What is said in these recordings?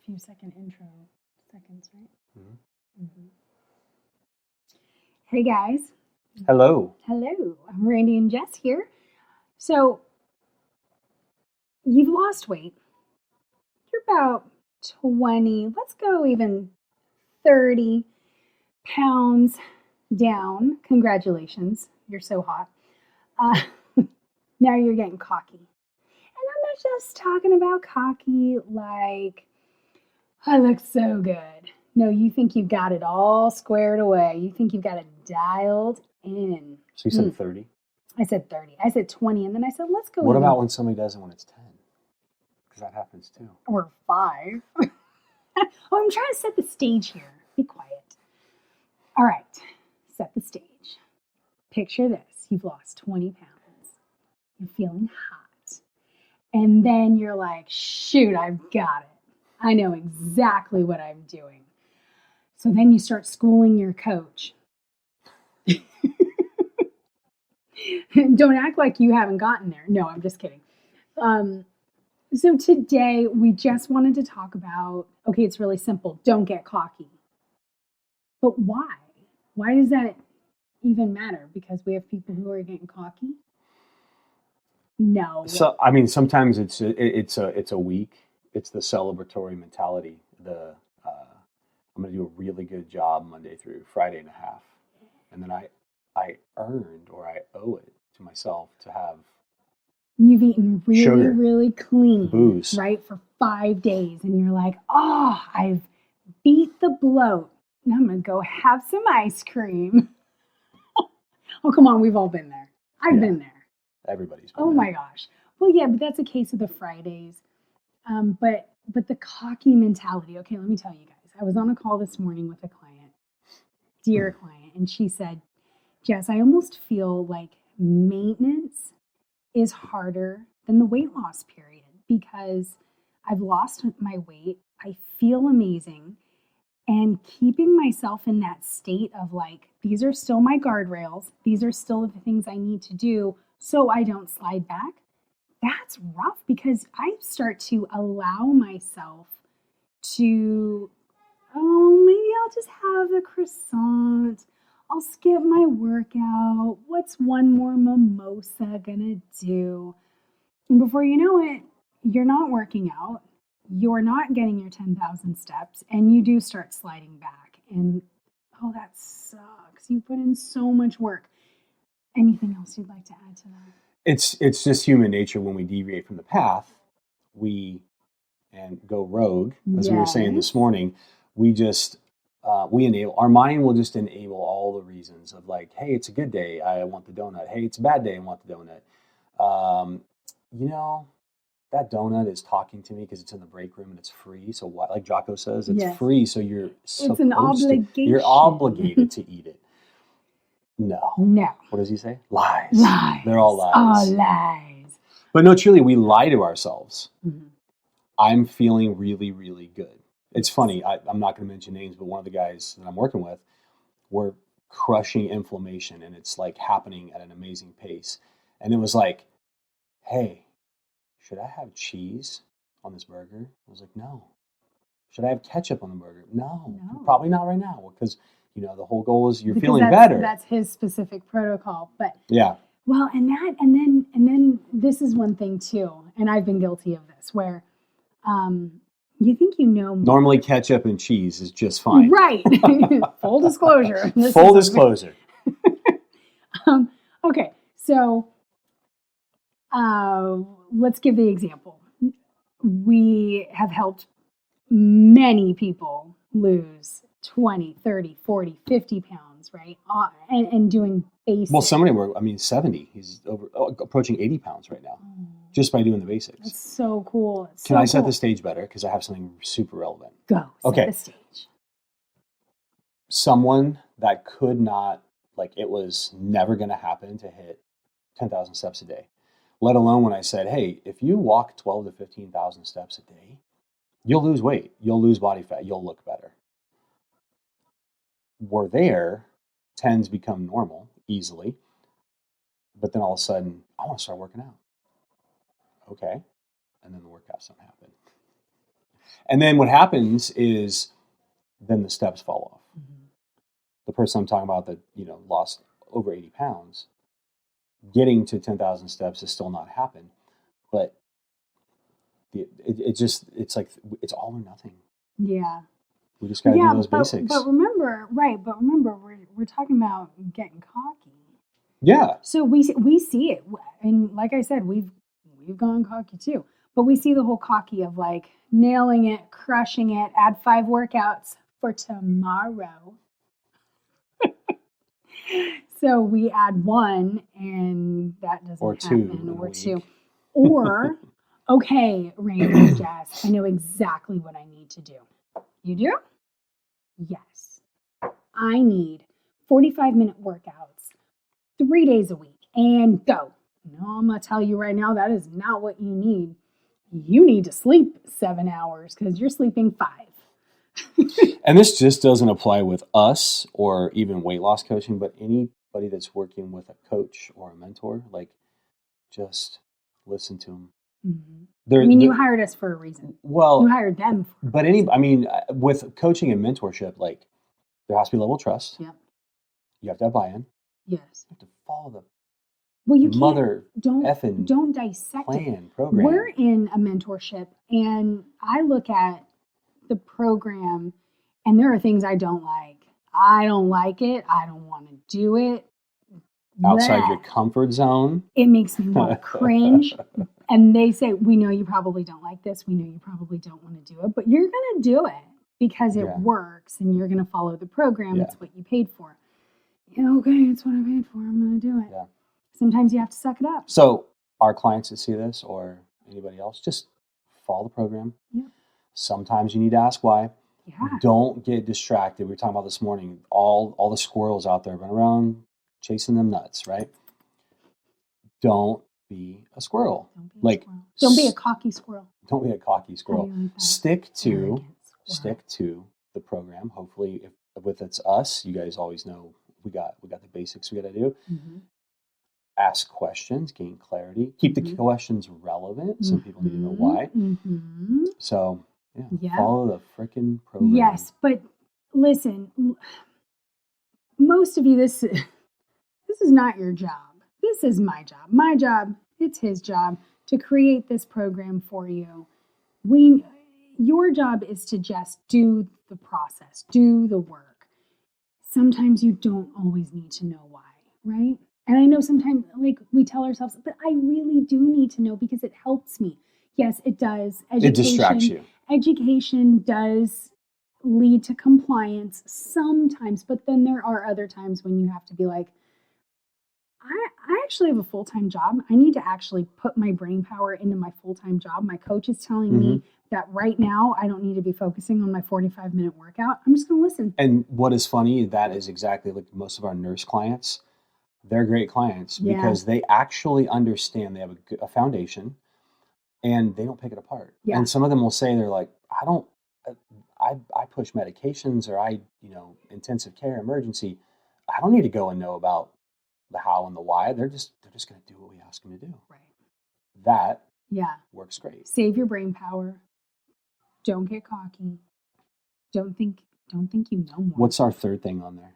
few second intro seconds, right? Mm-hmm. Mm-hmm. Hey guys. Hello. Hello. I'm Randy and Jess here. So you've lost weight. You're about 20, let's go even 30 pounds down. Congratulations. You're so hot. Now you're getting cocky. And I'm not just talking about cocky like, I look so good. No, you think you've got it all squared away. You think you've got it dialed in. So you said 30? I said 30. I said 20, and then I said, let's go. What about when somebody does it when it's 10? Because that happens too. Or 5. Oh, I'm trying to set the stage here. Be quiet. All right. Set the stage. Picture this. You've lost 20 pounds. You're feeling hot. And then you're like, shoot, I've got it. I know exactly what I'm doing. So then you start schooling your coach. Don't act like you haven't gotten there. No, I'm just kidding. So today we just wanted to talk about, okay, it's really simple. Don't get cocky. But why? Why does that even matter? Because we have people who are getting cocky? No. So I mean, sometimes it's a week. It's the celebratory mentality. I'm going to do a really good job Monday through Friday and a half, and then I earned or I owe it to myself to have. You've eaten really, sugar, really clean, booze, right, for 5 days, and you're like, oh, I've beat the bloat. Now I'm going to go have some ice cream. Oh, come on, we've all been there. I've been there. Everybody's been there. Oh my gosh. Well, yeah, but that's a case of the Fridays. But the cocky mentality. Okay, let me tell you guys. I was on a call this morning with a client, dear client, and she said, Jess, I almost feel like maintenance is harder than the weight loss period because I've lost my weight. I feel amazing. And keeping myself in that state of like, these are still my guardrails. These are still the things I need to do so I don't slide back. That's rough because I start to allow myself to, oh, maybe I'll just have a croissant. I'll skip my workout. What's one more mimosa gonna do? And before you know it, you're not working out. You're not getting your 10,000 steps, and you do start sliding back. And oh, that sucks. You put in so much work. Anything else you'd like to add to that? It's just human nature when we deviate from the path, and go rogue, as we were saying this morning. We just we enable, our mind will just enable all the reasons of like, hey, it's a good day, I want the donut. Hey, it's a bad day, I want the donut. That donut is talking to me because it's in the break room and it's free. So what, like Jocko says, it's free. So it's an obligation. You're obligated to eat it. No. What does he say? Lies. They're all lies. All lies. But no, truly, we lie to ourselves. Mm-hmm. I'm feeling really, really good. It's funny. I'm not going to mention names, but one of the guys that I'm working with, we're crushing inflammation, and it's like happening at an amazing pace. And it was like, hey, should I have cheese on this burger? I was like, no. Should I have ketchup on the burger? No. Probably not right now, because the whole goal is you're feeling better. That's his specific protocol. But yeah. Well, and then this is one thing too, and I've been guilty of this, where you think you know more. Normally ketchup and cheese is just fine. Right. Full disclosure. Full disclosure. Okay, so let's give the example. We have helped many people lose 20, 30, 40, 50 pounds, right? And doing basics. Well, somebody 70. He's approaching 80 pounds right now, just by doing the basics. That's so cool. Can I set the stage better? Because I have something super relevant. Go. Set the stage. Someone that could not, it was never going to happen to hit 10,000 steps a day, let alone when I said, hey, if you walk 12 to 15,000 steps a day, you'll lose weight, you'll lose body fat, you'll look better. We're there, 10s become normal easily, but then all of a sudden, I want to start working out. Okay, and then the workouts don't happen. And then what happens is then the steps fall off. Mm-hmm. The person I'm talking about that, lost over 80 pounds, getting to 10,000 steps has still not happened. But it's like, it's all or nothing. Yeah. We just got to do those basics. But remember, we're talking about getting cocky. Yeah. So we see it. And like I said, we've gone cocky too. But we see the whole cocky of like nailing it, crushing it, add 5 workouts for tomorrow. So we add 1 and that doesn't happen. Or 2. Or, okay, Randy and Jess, I know exactly what I need to do. You do? Yes. I need 45-minute workouts 3 days a week and go. No, I'm going to tell you right now, that is not what you need. You need to sleep 7 hours because you're sleeping 5. And this just doesn't apply with us or even weight loss coaching, but anybody that's working with a coach or a mentor, like, just listen to them. Mm-hmm. You hired us for a reason. Well, you hired them for a reason. With coaching and mentorship, like, there has to be a level of trust. Yep. You have to have buy-in. Yes. You have to follow the don't dissect plan program. We're in a mentorship, and I look at the program, and there are things I don't like. I don't like it. I don't want to do it. Outside your comfort zone. It makes me want to cringe. And they say, we know you probably don't like this. We know you probably don't want to do it, but you're going to do it because it works and you're going to follow the program. It's what you paid for. Okay, it's what I paid for. I'm going to do it. Yeah. Sometimes you have to suck it up. So our clients that see this or anybody else, just follow the program. Yep. Sometimes you need to ask why. Yeah. Don't get distracted. We were talking about this morning, all the squirrels out there running around chasing them nuts, right? Don't be a squirrel. Don't be a cocky squirrel. Don't be a cocky squirrel. Stick to the program. Hopefully, if it's us, you guys always know we got the basics we got to do. Mm-hmm. Ask questions, gain clarity, keep the questions relevant. Some people need to know why. Mm-hmm. So, follow the freaking program. Yes, but listen, most of you, this is not your job. This is my job. My job, it's his job to create this program for you. Your job is to just do the process, do the work. Sometimes you don't always need to know why, right? And I know sometimes, like, we tell ourselves, but I really do need to know because it helps me. Yes, it does. It distracts you. Education does lead to compliance sometimes, but then there are other times when you have to be like, I actually have a full-time job. I need to actually put my brain power into my full-time job. My coach is telling me that right now I don't need to be focusing on my 45-minute workout. I'm just going to listen. And what is funny, that is exactly like most of our nurse clients. They're great clients because they actually understand. They have a foundation and they don't pick it apart. Yeah. And some of them will say, they're like, I push medications or intensive care, emergency. I don't need to go and know about the how and the why. They're just going to do what we ask them to do. Right. That works great. Save your brain power. Don't get cocky. Don't think you know more. What's our third thing on there?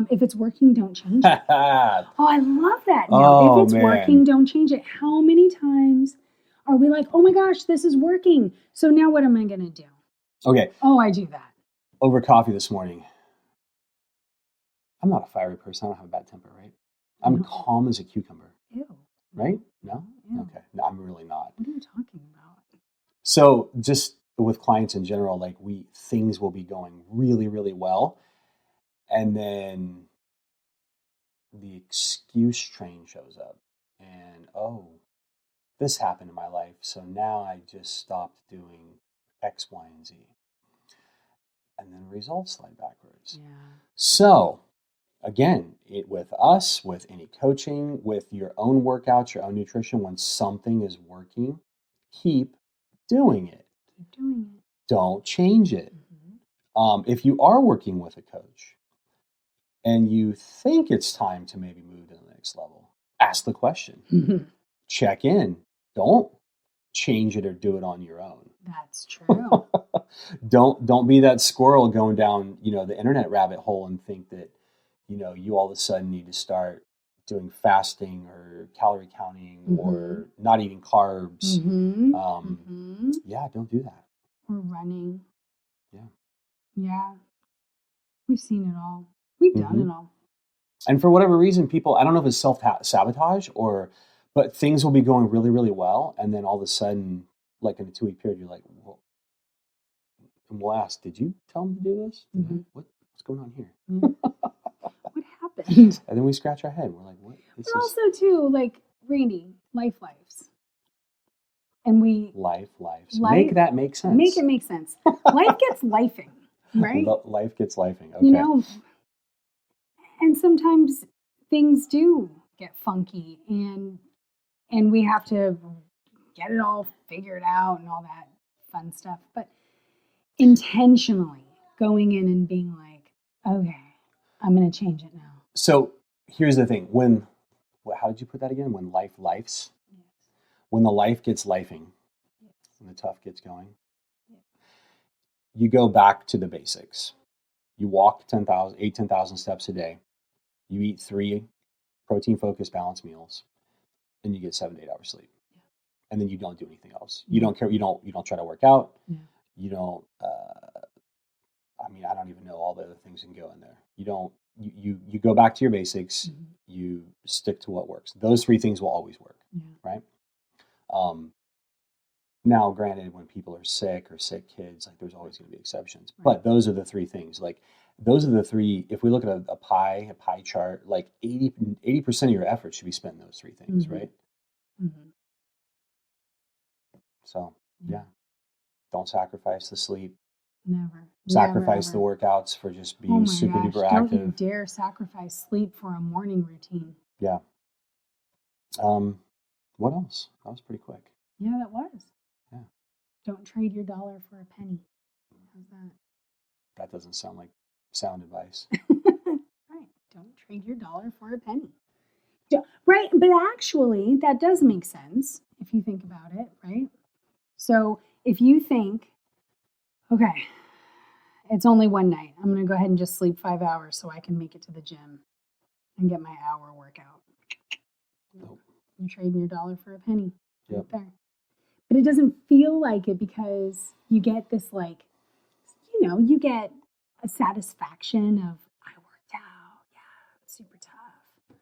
If it's working, don't change it. Oh, I love that. Now, if it's working, don't change it. How many times are we like, oh my gosh, this is working. So now what am I going to do? Okay. Oh, I do that. Over coffee this morning. I'm not a fiery person. I don't have a bad temper, right? I'm calm as a cucumber. Ew. Right? No? Ew. Okay. No, I'm really not. What are you talking about? So just with clients in general, like things will be going really, really well. And then the excuse train shows up and, this happened in my life. So now I just stopped doing X, Y, and Z. And then results slide backwards. Yeah. So again, with us, with any coaching, with your own workouts, your own nutrition, when something is working, keep doing it. Keep doing it. Don't change it. Mm-hmm. If you are working with a coach and you think it's time to maybe move to the next level, ask the question. Mm-hmm. Check in. Don't change it or do it on your own. That's true. Don't be that squirrel going down, the internet rabbit hole and think that, you all of a sudden need to start doing fasting or calorie counting or not eating carbs. Yeah, don't do that. Or running. Yeah. Yeah. We've seen it all. We've done it all. And for whatever reason, people, I don't know if it's self-sabotage but things will be going really, really well. And then all of a sudden, like in a 2-week period, you're like, well, and we'll ask, did you tell them to do this? What's going on here? What happened? And then we scratch our head. We're like, what? But also too, like, Randy, life lives. And life. Make that make sense. Make it make sense. Life gets lifing, right? Life gets lifing. Okay. And sometimes things do get funky and we have to get it all figured out and all that fun stuff. But intentionally going in and being like, okay, I'm going to change it now. So here's the thing. How did you put that again? When life lifes? Yes. When the life gets lifing, yes. When the tough gets going, yes. You go back to the basics. You walk 10,000 steps a day. You eat 3 protein-focused balanced meals, and you get 7 to 8 hours sleep. Yeah. And then you don't do anything else. You don't care. You don't try to work out. Yeah. You don't. I don't even know all the other things that can go in there. You don't. You go back to your basics. You stick to what works. Those 3 things will always work, right? Now, granted, when people are sick or sick kids, like there's always going to be exceptions. Right. But those are the 3 things. Like those are the 3. If we look at a pie chart, like 80% of your effort should be spent in those 3 things, right? So yeah, don't sacrifice the sleep. Never. Sacrifice the workouts for just being super duper active. Don't you dare sacrifice sleep for a morning routine. Yeah. What else? That was pretty quick. Yeah, that was. Yeah. Don't trade your dollar for a penny. How's that? That doesn't sound like sound advice. Right. Don't trade your dollar for a penny. Right. But actually, that does make sense if you think about it, right? So if you think, okay, it's only one night. I'm going to go ahead and just sleep 5 hours so I can make it to the gym and get my hour workout. Nope. You're trading your dollar for a penny. Yep. Right there. But it doesn't feel like it because you get this you get a satisfaction of, I worked out. Yeah, super tough.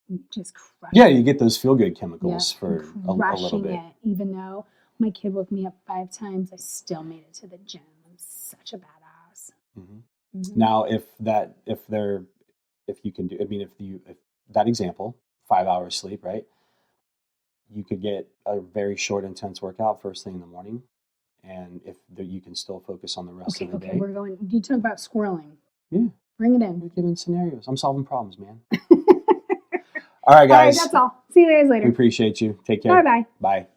You just crush it. Yeah, you get those feel-good chemicals for a little bit. It, even though my kid woke me up 5 times, I still made it to the gym. I'm such a badass. Now, if that example, 5 hours sleep, right? You could get a very short, intense workout first thing in the morning, and you can still focus on the rest of the day. We're going. You talk about squirreling. Yeah, bring it in. We're giving scenarios. I'm solving problems, man. All right, guys. All right, that's all. See you guys later. We appreciate you. Take care. Bye-bye. Bye.